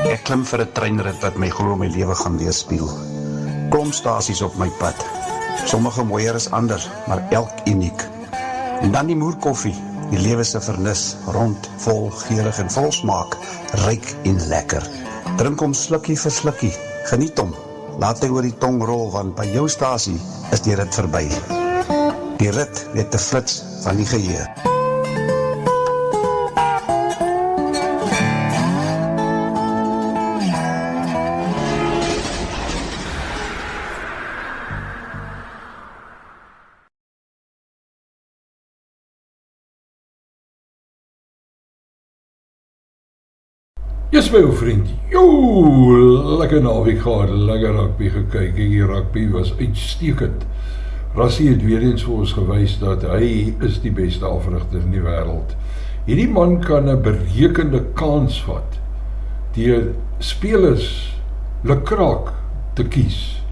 Ek klim vir 'n treinrit wat my glo my lewe gaan weerspieël. Klomp stasies op my pad. Sommige mooier as ander, maar elk uniek. En dan die moerkoffie, die lewe se vernis, rond, vol, geurig en vol smaak, ryk en lekker. Drink hom slukkie vir slukkie, geniet hom. Laat hy oor die tong rol, want by jou stasie is die rit verby. Die rit weet te flits van die geheue. Yes, my ou vriend, lekker naweek gehad, lekker rugby gekyk, die rugby was uitstekend. Rassie het weer eens vir ons gewys dat hy is die beste afrigter in die wêreld. Hierdie man kan 'n berekende kans vat, deur spelers lukraak te kies,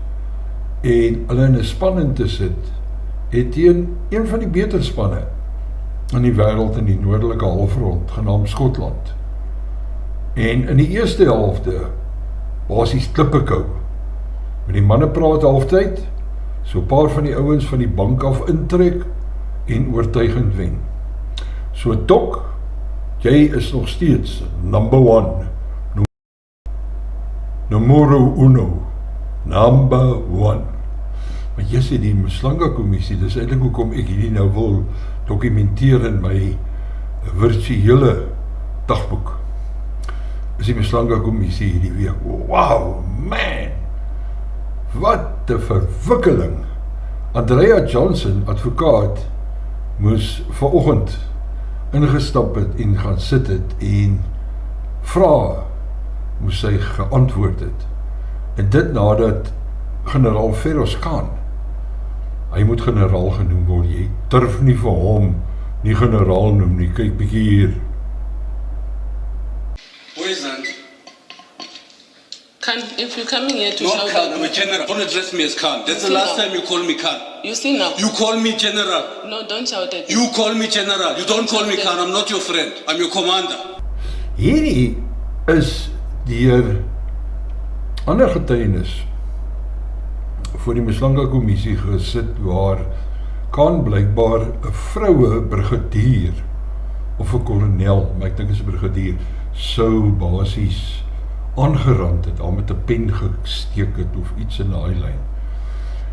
en hulle in 'n span in te sit, het teen een van die beter spanne in die wêreld in die noordelike halfrond, genaamd Skotland. En in die eerste helfte basies klippekou. Met die manne praat halftyd, so 'n paar van die ouens van die bank af intrek en oortuigend wen. So Dok, jy is nog steeds number 1. Numero 1. Number 1. Maar jy sê die Mhlanga kommissie, dis eintlik hoekom ek hierdie nou wil dokumenteer in my virtuele dagboek. Is die Mhlanga kommissie hierdie week. Wow, man! Wat 'n verwikkeling! Andrea Johnson, advokaat, moes vanoggend ingestap het en gaan sit het en vrae moes sy geantwoord het. En dit nadat generaal Feroz Khan, hy moet generaal genoem word, jy durf nie vir hom nie generaal noem nie, kyk bietjie hier. Where is that? Khan, if you're coming here to Not shout Khan, out- I'm a general. Don't address me as Khan. That's the see last now. time you call me Khan. You see now? You call me general. No, don't shout at me. You call me general. You don't call me Okay. Khan. I'm not your friend. I'm your commander. Hierdie is deur ander getuienis voor die Mhlanga kommissie gesit waar Khan blykbaar 'n vroue brigadier of 'n kolonel, maar ek dink is 'n brigadier, sou basies aangerand het, al met 'n pen gesteek het of iets in daai lyn.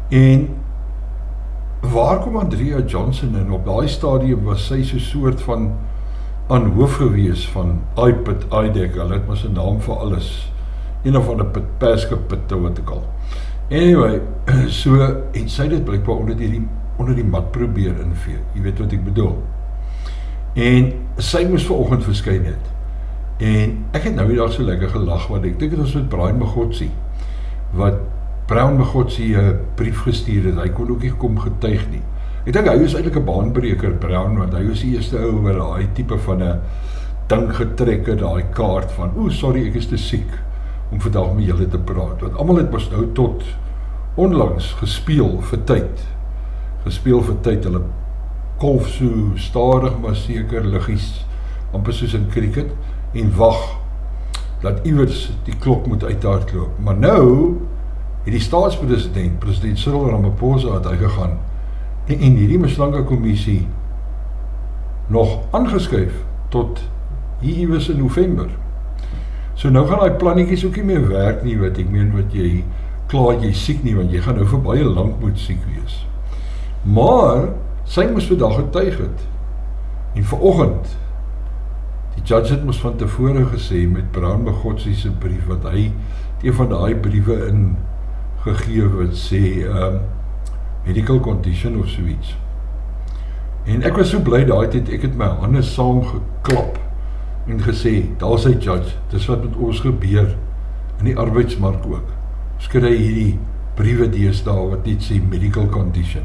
En waar kom Andrea Johnson in? Op daai stadium was sy so 'n soort van aan hoof gewees van iPad, iDeck, hulle het mos 'n naam vir alles. Een of ander perskepit, wat ek al. Anyway, so het sy dit blykbaar onder die mat probeer invee. Jy weet wat ek bedoel. En sy moes vanoggend verskyn het. En ek het nou die dag so lekker gelag, want ek dink dit was met Brian Magotsi, wat Brown Magotsi 'n brief gestuur het, hy kon ook nie kom getuig nie. Ek dink hy was eintlik 'n baanbreker, Brown, want hy was die eerste ou wat daai tipe van 'n ding getrek het, daai kaart van, sorry, ek is te siek om vandag met julle te praat, want almal het mos nou tot onlangs gespeel vir tyd, hulle kolf so stadig maar seker liggies, amper soos in cricket, en wag, dat iewers die klok moet uithardloop. Maar nou, het die staatspresident, president Cyril Ramaphosa, het hy gegaan, en hierdie Mhlanga kommissie nog aangeskuif tot hier iewers in November. So nou gaan die plannetjies ook nie meer werk nie, wat ek meen wat jy klaar jy siek nie, want jy gaan nou vir baie lank moet siek wees. Maar sy moes vandag getuig het. En vanoggend, die judge het mos van tevore gesê met Brown Magotsi se brief wat hy een van daai briewe ingegee het, sê medical condition of soiets. En ek was so bly daai tyd, ek het my hande saam geklap en gesê, daar is hy judge, dis wat met ons gebeur in die arbeidsmark ook. Ons kry hierdie briewe deesdae wat net sê medical condition.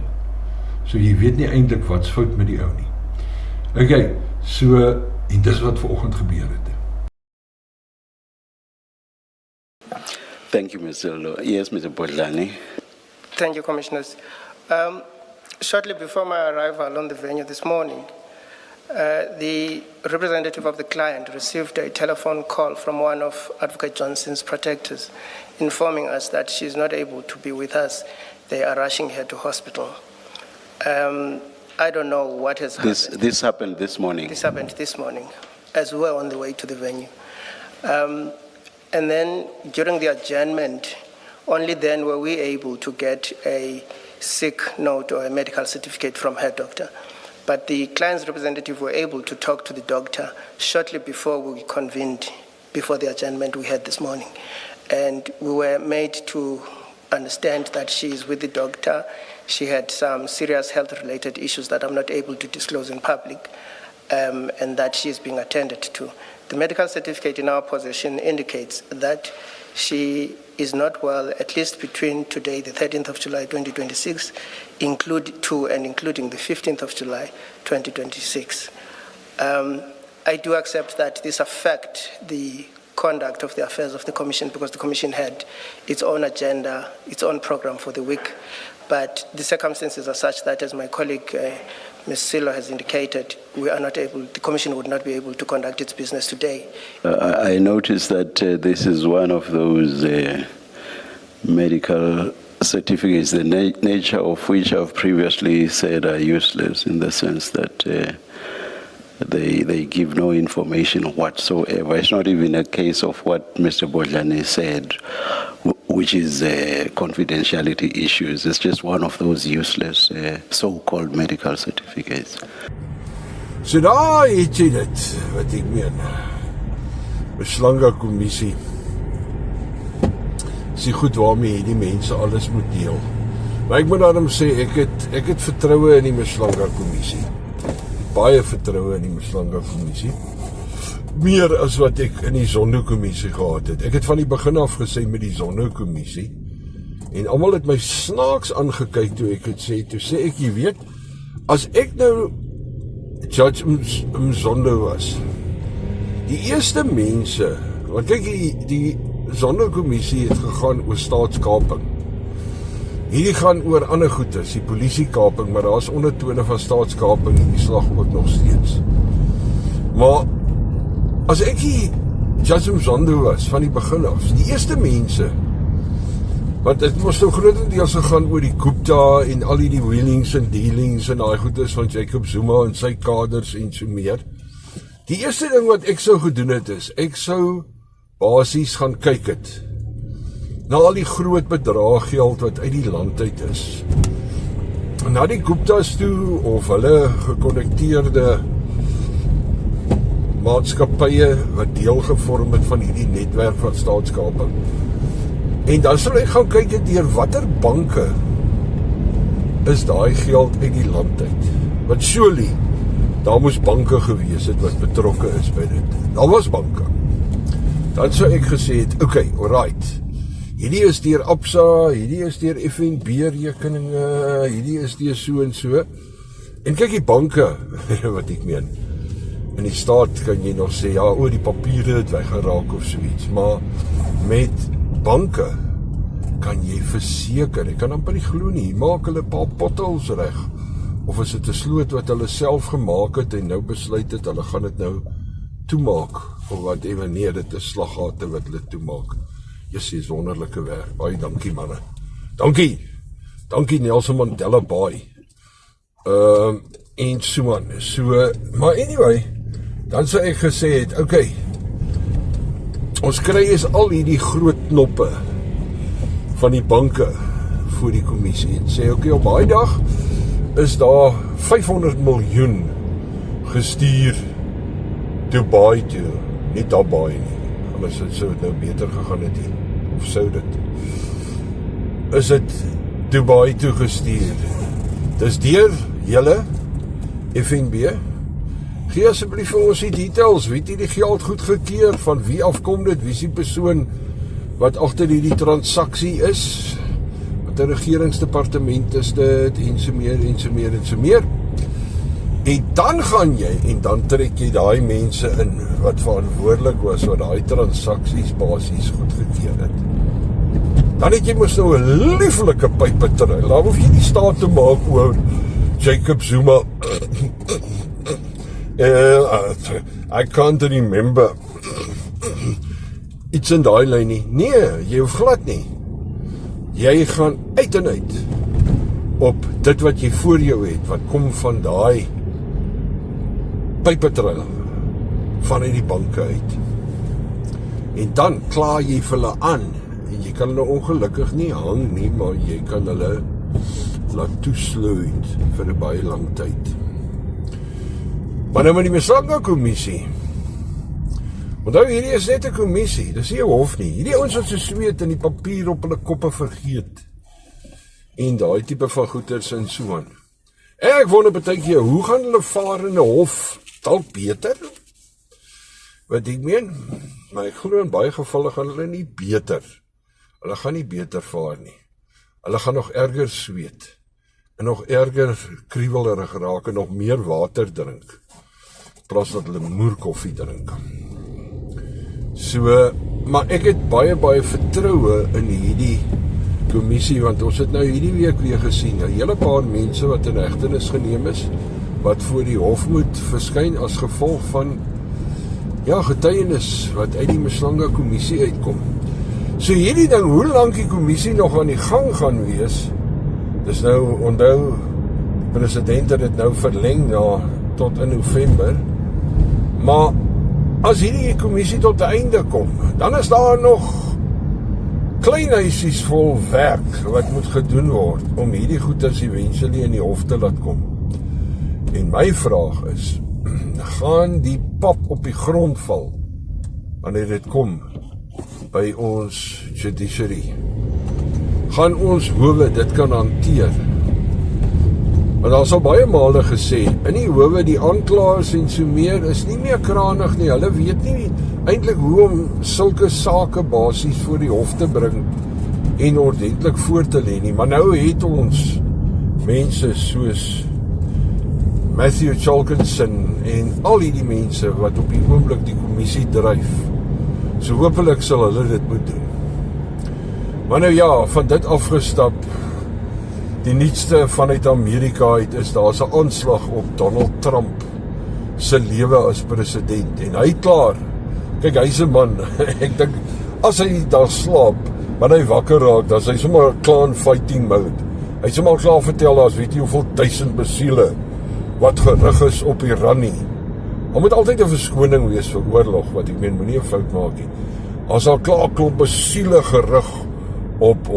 So jy weet nie eintlik wat's fout met die ou nie. Okay, so, en dis wat vanoggend gebeur het. Thank you, Mr. Lo. Yes, Mr. Bodlani. Thank you, Commissioners. Shortly before my arrival on the venue this morning, The representative of the client received a telephone call from one of Advocate Johnson's protectors informing us that she is not able to be with us. They are rushing her to hospital. I don't know what has happened. This happened this morning. This happened this morning as we were on the way to the venue. And then during the adjournment, only then were we able to get a sick note or a medical certificate from her doctor. But the client's representative were able to talk to the doctor shortly before we convened, before the adjournment we had this morning. And we were made to understand that she is with the doctor. She had some serious health-related issues that I'm not able to disclose in public, and that she is being attended to. The medical certificate in our possession indicates that she is not well, at least between today, the 13th of July, 2026, including the 15th of July, 2026. I do accept that this affects the conduct of the affairs of the Commission because the Commission had its own agenda, its own program for the week. But the circumstances are such that, as my colleague, Ms. Silo has indicated, we are not able, the Commission would not be able to conduct its business today. I noticed that this is one of those medical certificates, the nature of which I've previously said are useless in the sense that they give no information whatsoever. It's not even a case of what Mr. Bodlani said, which is confidentiality issues. It's just one of those useless so-called medical certificates. So daar het jy dit, wat ek meen. Beslanga kommissie. Is goed waarmee die mense alles moet deel. Maar ek moet daarom sê, ek het vertroue in die Beslanga kommissie. Baie vertroue in die Beslanga kommissie. Meer as wat ek in die Zondo-kommissie gehad het. Ek het van die begin af gesê met die Zondo-kommissie, en almal het my snaaks aangekyk toe ek het sê, toe sê ek, jy weet, as ek nou Judge Zondo was, die eerste mense, want kyk, die Zondo-kommissie het gegaan oor staatskaping. Hierdie gaan oor ander goedes, die polisiekaping, maar daar is ondertone van staatskaping in die slag ook nog steeds. Maar as ek die Judge Zondo was, van die begin af, die eerste mense, want het moes nou grotendeels gegaan oor die Gupta en al die wheelings en dealings en die goedes van Jacob Zuma en sy kaders en so meer. Die eerste ding wat ek sou gedoen het is, ek sou basies gaan kyk het, na al die groot bedrag geld wat uit die land uit is. En na die Gupta's toe, of hulle gekonnekteerde maatskappye wat deel gevorm het van hierdie netwerk van staatskaping. En dan sal ek gaan kyk deur watter banke is daai geld uit die land uit. Want surely, daar moes banke gewees het wat betrokke is by dit. Daar was banke. Dan sou ek gesê het, okay, alright, hierdie is deur Absa, hierdie is deur FNB rekeninge, hierdie is deur so en so. En kyk die banke, wat ek meen, in die staat kan jy nog sê, ja, oor die papiere het weggeraak of soiets, maar met banke kan jy verseker, ek kan amper nie glo nie, maak hulle paar potholes reg, of is dit 'n sloot wat hulle self gemaak het en nou besluit het, hulle gaan dit nou toemaak, of wat even nee, dit is slaggate wat hulle toemaak. Jessie, is wonderlike werk, baie dankie manne. Dankie Nelson Mandela Bay. En so man, maar anyway, dan sou ek gesê het, okay, ons kry is al hierdie groot knoppe van die banke voor die kommissie en sê, okay, op baie dag is daar 500 miljoen gestuur Dubai toe, nie Dubai nie, anders sou het nou beter gegaan het hier, of sou dit, is het Dubai toe gestuur, dis deur julle FNB, gee asseblief vir ons die details, weet jy die geld goed gekeer, van wie afkom dit, wie is die persoon wat agter die transaksie is, wat die regeringsdepartement is dit, en so meer. En dan gaan jy, en dan trek jy die mense in, wat verantwoordelik was, wat die transaksies basies goed gekeer het. Dan het jy mos nou 'n lieflike pypetry, laat hoef jy die staat te maak oor Jacob Zuma, I can't remember. Iets in daai lyn nie. Nee, jy hoef glad nie. Jy gaan uit en uit op dit wat jy voor jou het, wat kom van daai pypetrail vanuit die banke uit. En dan kla jy vir hulle aan, en jy kan hulle ongelukkig nie hang nie, maar jy kan hulle laat toesluit vir 'n baie lang tyd. Maar nou met die Mhlanga-kommissie. Onthou, hierdie is net 'n kommissie, dis nie 'n hof nie. Hierdie ouens wat se sweet in die papier op hulle koppe vergeet. En daai tipe van goeders en so aan. Ek wonder baie keer, hoe gaan hulle vaar in 'n hof? Dalk beter? Wat ek meen? Maar ek glo in baie gevalle gaan hulle nie beter. Hulle gaan nie beter vaar nie. Hulle gaan nog erger sweet. En nog erger kriewelerig raak en nog meer water drink. Plaas dat hulle moerkoffie drink. So, maar ek het baie vertroue in hierdie kommissie, want ons het nou hierdie week weer gesien, 'n hele paar mense wat in hegtenis geneem is, wat voor die hof moet verskyn as gevolg van getuienis wat uit die Mhlanga-kommissie uitkom. So hierdie ding, hoe lank die kommissie nog aan die gang gaan wees, dis nou, onthou, die president het dit nou verleng tot in November, maar as hierdie kommissie tot 'n einde kom, dan is daar nog klein huisies vol werk wat moet gedoen word om hierdie goeders eventually in die hof te laat kom. En my vraag is, gaan die pap op die grond val wanneer dit kom by ons judiciary? Gaan ons howe dit kan hanteer? Maar daar is al baie male gesê, in die howe, die aanklaers en so meer is nie meer kranig nie. Hulle weet nie eintlik hoe om sulke sake basies voor die hof te bring en ordentlik voor te lê nie. Maar nou het ons mense soos Matthew Chalkinson en al die mense wat op die oomblik die kommissie dryf. So hopelik sal hulle dit moet doen. Maar nou ja, van dit afgestap, die nuutste vanuit Amerika uit is, daar's 'n aanslag op Donald Trump se lewe as president. En hy klaar, kyk, hy's 'n man, ek dink, as hy daar slaap, maar hy wakker raak, dan is hy sommer klaar in fighting mode. Hy sommer klaar vertel, daar's weet jy hoeveel 1000 besiele wat gerig is op Iran nie. Daar moet altyd 'n verskoning wees vir oorlog, wat ek meen, moenie 'n fout maak nie. As al klaar klop besiele gerig op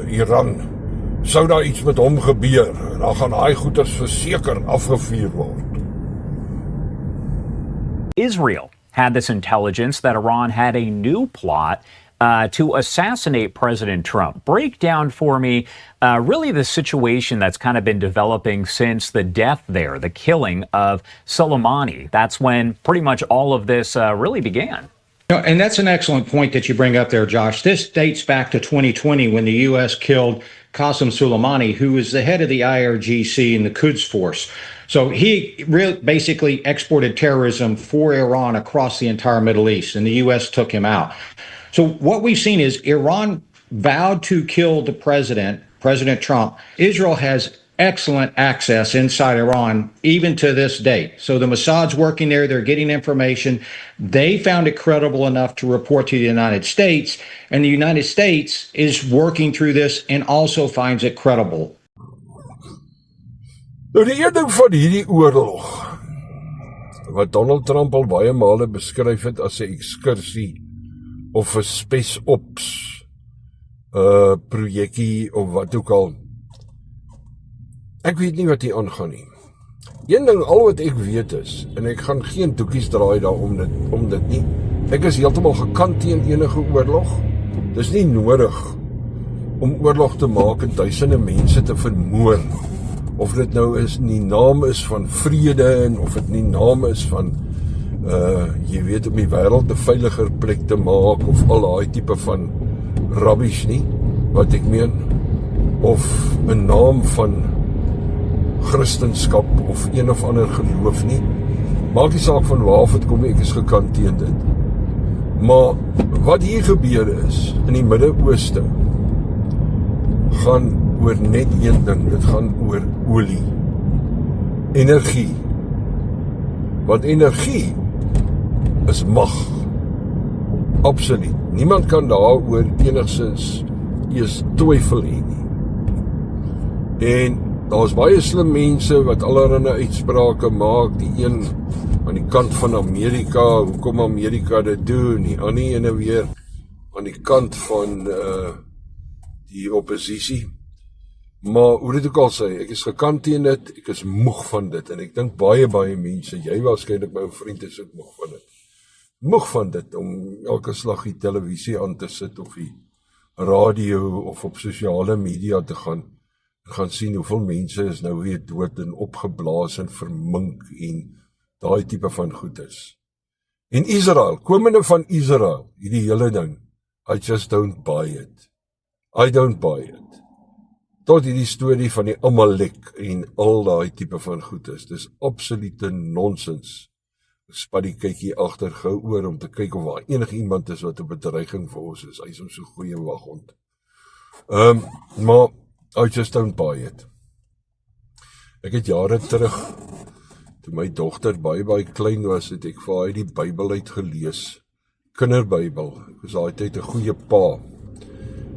Iran, sou daar iets met hom gebeur, dan gaan daai goeders verseker afgevuur word. Israel had this intelligence that Iran had a new plot to assassinate President Trump. Break down for me really the situation that's kind of been developing since the death there, the killing of Soleimani. That's when pretty much all of this really began. And that's an excellent point that you bring up there, Josh. This dates back to 2020 when the U.S. killed Qasem Soleimani, who was the head of the IRGC and the Quds Force. So he basically exported terrorism for Iran across the entire Middle East, and the U.S. took him out. So what we've seen is Iran vowed to kill the president, President Trump. Israel has excellent access inside Iran, even to this date. So the Mossad's working there, they're getting information. They found it credible enough to report to the United States, and the United States is working through this and also finds it credible. Nou die een ding van hierdie oorlog, wat Donald Trump al baie male beskryf het as 'n ekskursie of 'n spes-ops projekkie of wat ook al, ek weet nie wat hier aangaan nie. Een ding, al wat ek weet is, en ek gaan geen doekies draai daar om dit nie, ek is heeltemal gekant teen enige oorlog. Dis nie nodig om oorlog te maak en duisende mense te vermoor, of dit nou is in die naam is van vrede, en of dit in die naam is van jy weet, om die wêreld 'n veiliger plek te maak, of al daai tipe van rubbish nie, wat ek meen, of 'n naam van Christenskap of een of ander geloof nie. Maak die saak van waar het kom, ek is gekant teen dit. Maar wat hier gebeur is in die Midde-Ooste gaan oor net een ding, dit gaan oor olie. energie. Want energie is mag. Absoluut. Niemand kan daaroor enigsins eers twyfel hê nie. En daar's baie slim mense wat allerlei uitsprake maak, die een aan die kant van Amerika, hoekom Amerika dit doen, die ander ene weer aan die kant van die oppositie. Maar hoe dit ook al sê, ek is gekant teen dit, ek is moeg van dit, en ek dink baie mense, jy waarskynlik my vriend is ook moeg van dit. Moeg van dit, om elke slag die televisie aan te sit, of die radio, of op sosiale media te gaan sien hoeveel mense is nou weer dood en opgeblaas en vermink, en daai tipe van goed is. En Israel, komende van Israel, hierdie hele ding, I just don't buy it. I don't buy it. Tot hierdie storie van die Amalek en al daai tipe van goed is. Dis absolute nonsens. Spat die kykie agter gou oor om te kyk of daar enige iemand is wat 'n bedreiging vir ons is. Hy is so goeie waghond. Maar I just don't buy it. Ek het jare terug, toe my dogter baie klein was, het ek vir haar die Bybel uitgelees. Kinderbybel. Ek was daai tyd 'n goeie pa.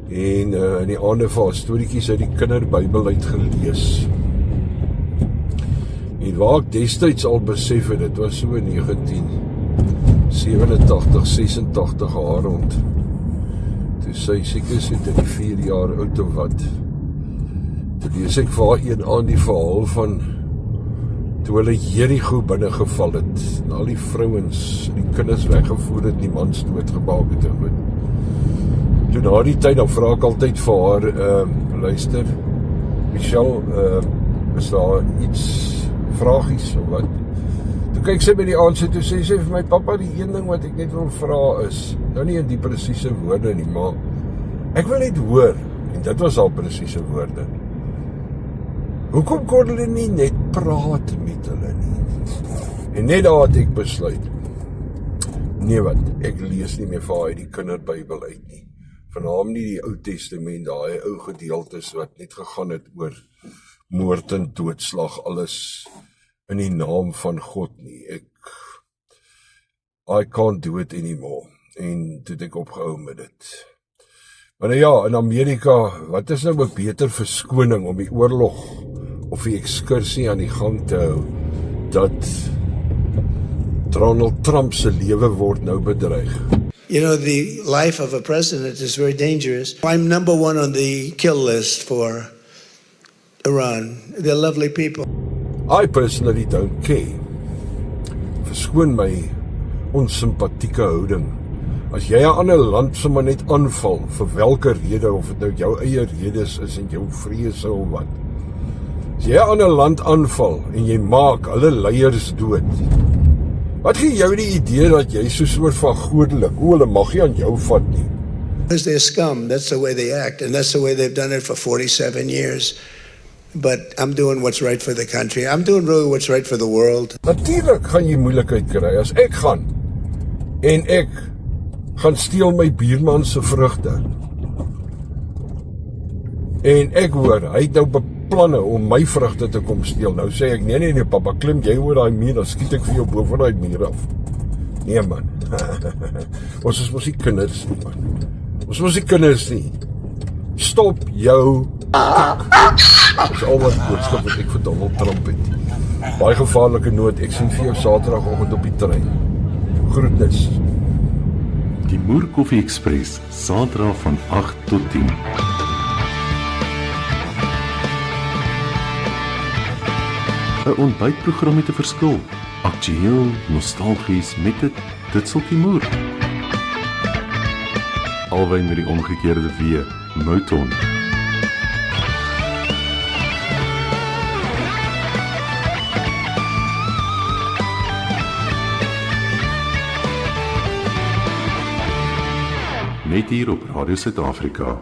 En in die aande vir haar storieetjies uit die kinderbybel uitgelees. En waar ek destyds al besef het, dit was so 1987, 86 haar rond. Toe sy seker is dit 4 jaar oud of wat. Toe lees ek vir haar een aan die verhaal van toe hulle Jerigo binnegeval het, en al die vrouens, die kinders weggevoer het, die mans doodgemaak het en goed. Toe na die tyd, dan vra ek altyd vir haar, luister, Michelle, is daar iets vragies of wat? Toe kyk sy by die aansê, toe sê sy vir my, papa, die een ding wat ek net wil vra is, nou nie in die presiese woorde nie, maar ek wil net hoor, en dit was al presiese woorde, hoekom kon hulle nie net praat met hulle nie? En net daar het ek besluit, nee wat, ek lees nie meer vir haar die kinderbybel uit nie. Vernaam nie die Ou Testament, daai ou gedeeltes wat net gegaan het oor moord en doodslag, alles in die naam van God nie. I can't do it anymore. En toe het ek opgehou met dit. Maar nou ja, in Amerika, wat is nou 'n beter verskoning om die oorlog of die ekskursie aan die gang te hou, dat Donald Trump se lewe word nou bedreig? You know, the life of a president is very dangerous. I'm number 1 on the kill list for Iran. They're lovely people. I personally don't care. Verskoon my onsympathieke houding. As jy 'n ander land sommer net aanval, vir watter rede, of dit nou jou eie redes is en jou vrese of wat. As jy 'n ander land aanval en jy maak hulle leiers dood, wat gee jou die idee dat jy so 'n soort van godelik, hulle mag nie aan jou vat nie? Because they're scum, that's the way they act, and that's the way they've done it for 47 years. But I'm doing what's right for the country. I'm doing really what's right for the world. Natuurlijk gaan jy moeilikheid kry as ek gaan en ek gaan steel my buurman se vrugte. En ek hoor, hy het nou beplanne om my vrugte te kom steel. Nou sê ek, nee papa, klim jy oor daai muur, dan skiet ek vir jou bo van daai muur af. Nee man. Ons is mos nie kinders nie, man. Ons mos nie kinders nie. Stop jou. Dit is al wat boodskap wat ek vir Donald Trump het. Baie gevaarlike noot, ek sien vir jou Saterdagoggend op die trein. Groetnis. Die Moer Koffie Express, Saterdag van 8 tot 10. Een ontbytprogram met 'n verskil. Aktueel, nostalgies met 'n ditseltjie moer. Albei met die omgekeerde W, Mouton. Net hier op Radio Suid-Afrika.